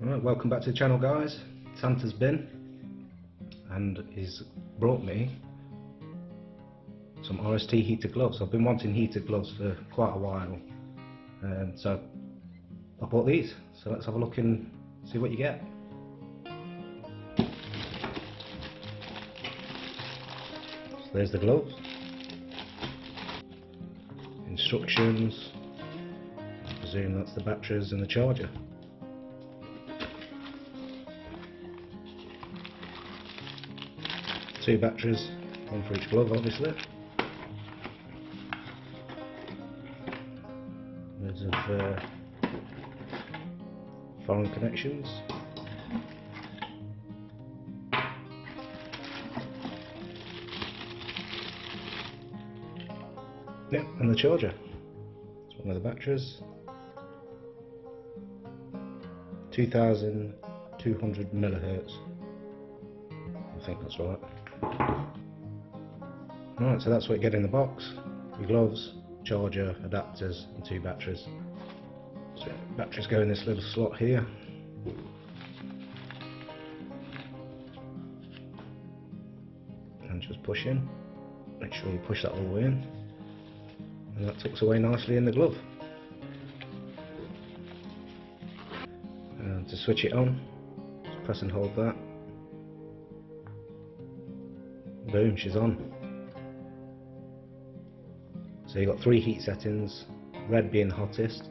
Alright, welcome back to the channel, guys. Santa's been and he's brought me some RST heated gloves. I've been wanting heated gloves for quite a while, so I bought these. So let's have a look and see what you get. So there's the gloves, instructions. I presume that's the batteries and the charger. Two batteries, one for each glove, obviously. Loads of foreign connections. Yep, and the charger. It's one of the batteries. 2,200 millihertz. I think that's right. Right, so that's what you get in the box: your gloves, charger, adapters, and two batteries. So batteries go in this little slot here. And just push in. Make sure you push that all the way in. And that tucks away nicely in the glove. And to switch it on, just press and hold that. Boom, she's on. So you've got three heat settings, red being the hottest.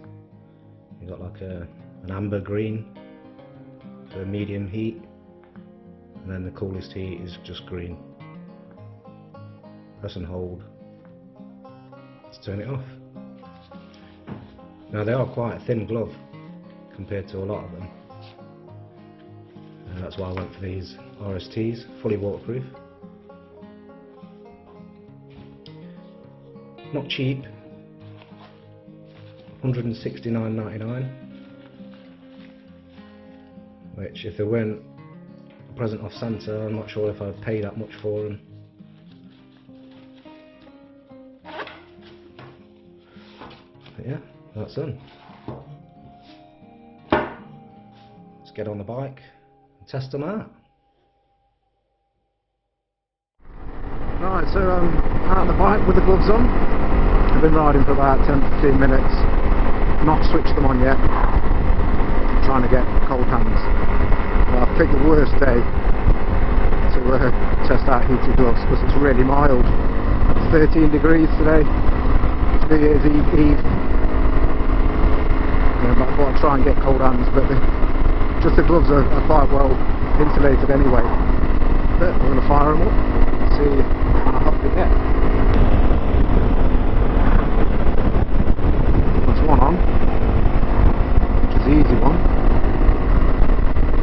You've got like an amber green for medium heat, and then the coolest heat is just green. Press and hold to turn it off. Now they are quite a thin glove compared to a lot of them. That's why I went for these RSTs, fully waterproof. Not cheap, $169.99, which if they weren't a present off Santa, I'm not sure if I'd pay that much for them. But yeah, that's done. Let's get on the bike and test them out. Right, so I'm out on the bike with the gloves on. I've been riding for about 10-15 minutes, not switched them on yet, trying to get cold hands. Well, I picked the worst day to test out heated gloves because it's really mild. It's 13 degrees today, it's New Year's Eve. But I thought I'd try and get cold hands, but just the gloves are quite well insulated anyway. But we're going to fire them up and see how hot they get. One on, which is the easy one.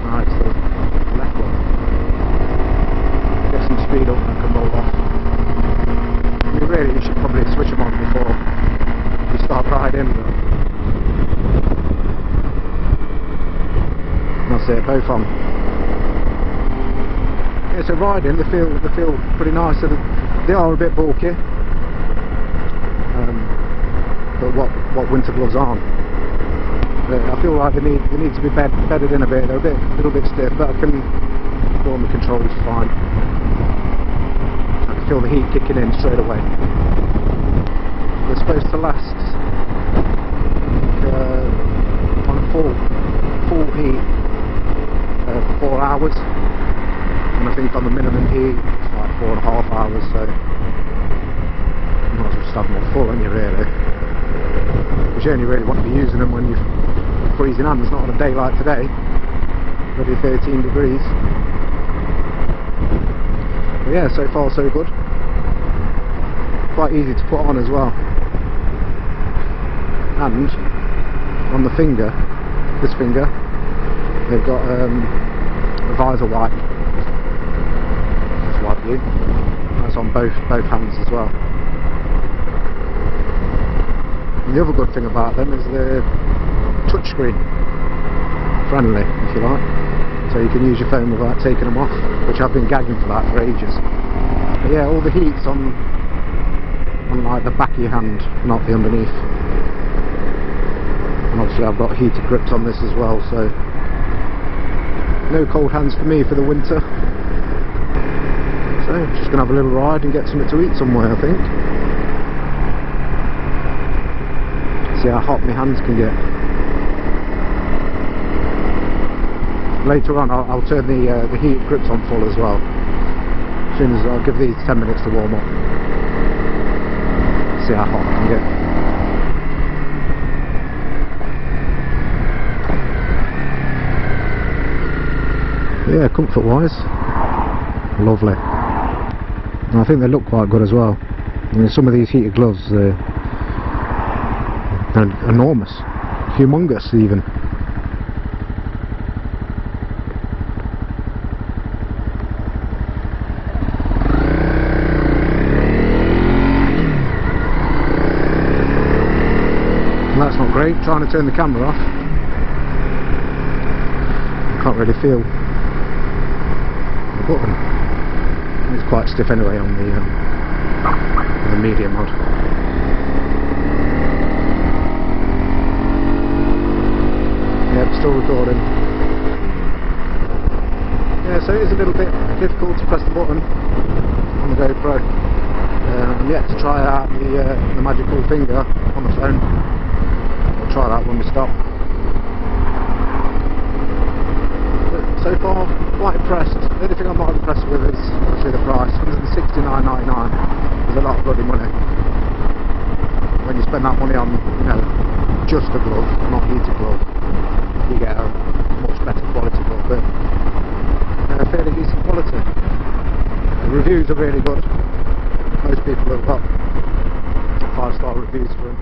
Right, so the left one. Get some speed up and I can roll off. You should probably switch them on before you start riding. That's it, both on. Yeah, so riding, they feel pretty nice. So they are a bit bulky. But what winter gloves aren't. I feel like they need to be bedded in a bit. They're a little bit stiff, but I can feel the controls fine. I can feel the heat kicking in straight away. They're supposed to last on full heat 4 hours, and I think on the minimum heat it's like 4.5 hours. So you might as well just have them all full, ain't you, really? Because you only really want to be using them when you're freezing hands, not on a day like today, already 13 degrees. But yeah, so far so good. Quite easy to put on as well. And on the finger, this finger, they've got a visor wipe. Just wipe you. That's on both hands as well. And the other good thing about them is they're touchscreen friendly, if you like, so you can use your phone without taking them off, which I've been gagging for that for ages. But yeah, all the heat's on like the back of your hand, not the underneath. And obviously I've got heated grips on this as well, so no cold hands for me for the winter. So just gonna have a little ride and get something to eat somewhere, I think. See how hot my hands can get. Later on I'll turn the heated grips on full as well. As soon as I'll give these 10 minutes to warm up. See how hot I can get. Yeah, comfort wise, lovely. And I think they look quite good as well. I mean, some of these heated gloves, they're enormous, humongous even. And that's not great, trying to turn the camera off. I can't really feel the button. It's quite stiff anyway on the medium mod. Yep, still recording. Yeah, so it is a little bit difficult to press the button on the GoPro. I'm yet to try out the magical finger on the phone. We'll try that when we stop. So far, I'm quite impressed. The only thing I'm not impressed with is actually the price. $169.99 is a lot of bloody money. When you spend that money on, you know, just a glove, not heated glove, you get a much better quality glove, but fairly decent quality. The reviews are really good. Most people have got 5-star reviews for them.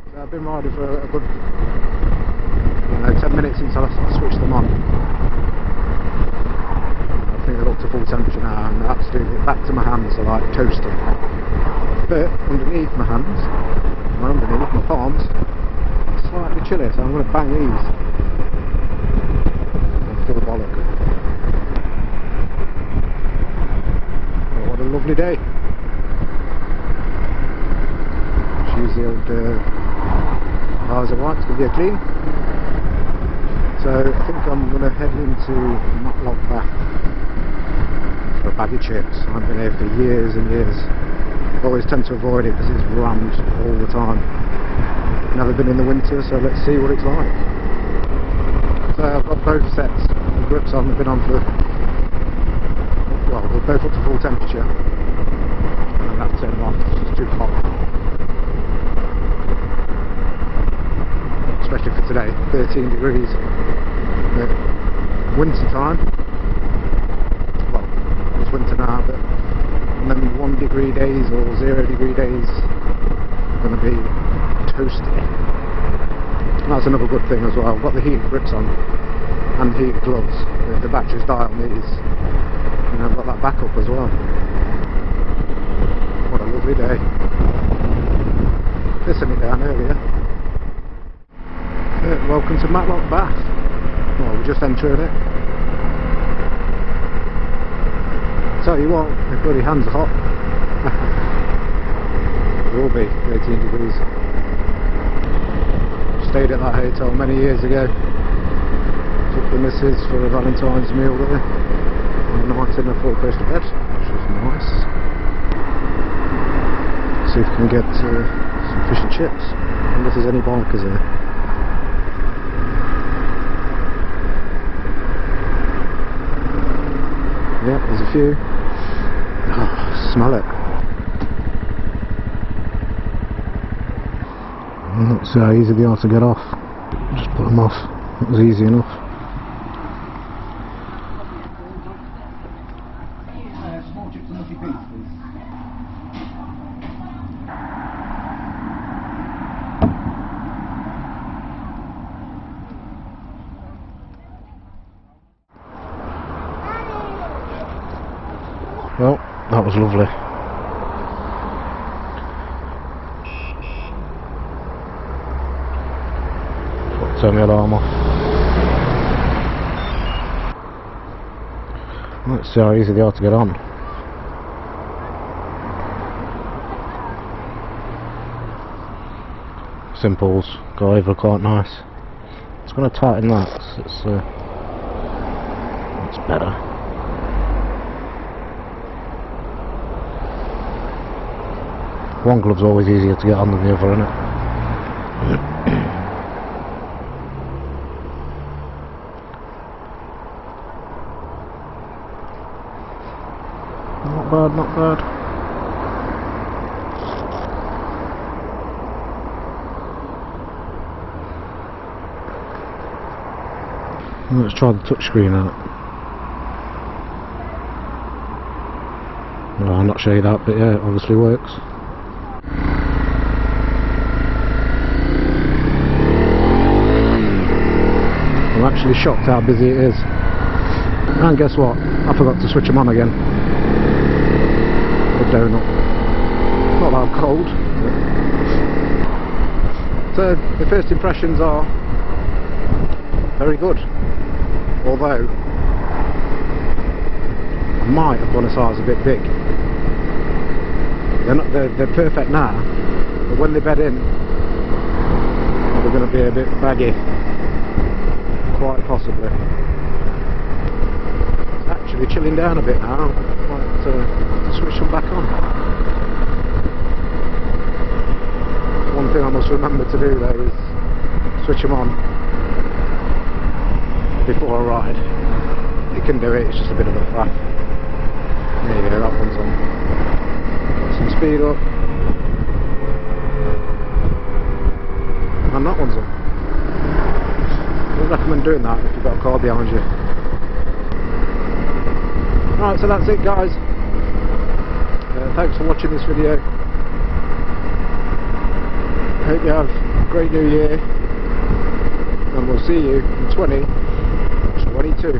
So I've been riding for a good 10 minutes since I switched them on. I think they're up to full temperature now and absolutely back to my hands are like toasting. But underneath my hands, or underneath my palms, it's slightly chilly, so I'm going to bang these. Full bollock. Oh, what a lovely day. Let's use the old visor white to give you a clean. So I think I'm going to head into Matlock Bath for a bag of chips. I've been here for years and years. I always tend to avoid it because it's rammed all the time. Never been in the winter, so let's see what it's like. So I've got both sets of grips on. They've been on for, well, they're both up to full temperature. And I've turned them off, it's just too hot. Especially for today, 13 degrees. But winter time, well, it's winter now, but and then 1 degree days or 0 degree days are going to be toasty. And that's another good thing as well. I've got the heated grips on and heated gloves. The batteries die on these, and I've got that backup as well. What a lovely day. Pissing it down earlier. Welcome to Matlock Bath. Well, we're just entering it. Tell you what, the bloody hands are hot. It will be 18 degrees. Stayed at that hotel many years ago. Took the missus for a Valentine's meal there. And a night in before we goes to bed, which was nice. See if we can get some fish and chips. I wonder if there's any bikers here. Yeah, there's a few. Oh, smell it. I'm not sure how easy they are to get off. Just put them off. It was easy enough. Well, that was lovely. Turn the alarm off. Let's see how easy they are to get on. Simples go over quite nice. It's going to tighten that. So it's That's better. One glove's always easier to get on than the other, isn't it? Not bad, not bad. Let's try the touchscreen out. No, I'm not sure you that, but yeah, it obviously works. I'm actually shocked how busy it is. And guess what? I forgot to switch them on again. The donut. Not that cold. So the first impressions are very good. Although I might have gone a size a bit big. They're perfect now, but when they bed in, they're going to be a bit baggy. Quite possibly. It's actually chilling down a bit now. I might to switch them back on. One thing I must remember to do though is switch them on before I ride. You can do it, it's just a bit of a faff. There you go, that one's on. Got some speed up. And that one's on. I would recommend doing that if you've got a car behind you. Right, so that's it guys. Thanks for watching this video. Hope you have a great new year. And we'll see you in 2022.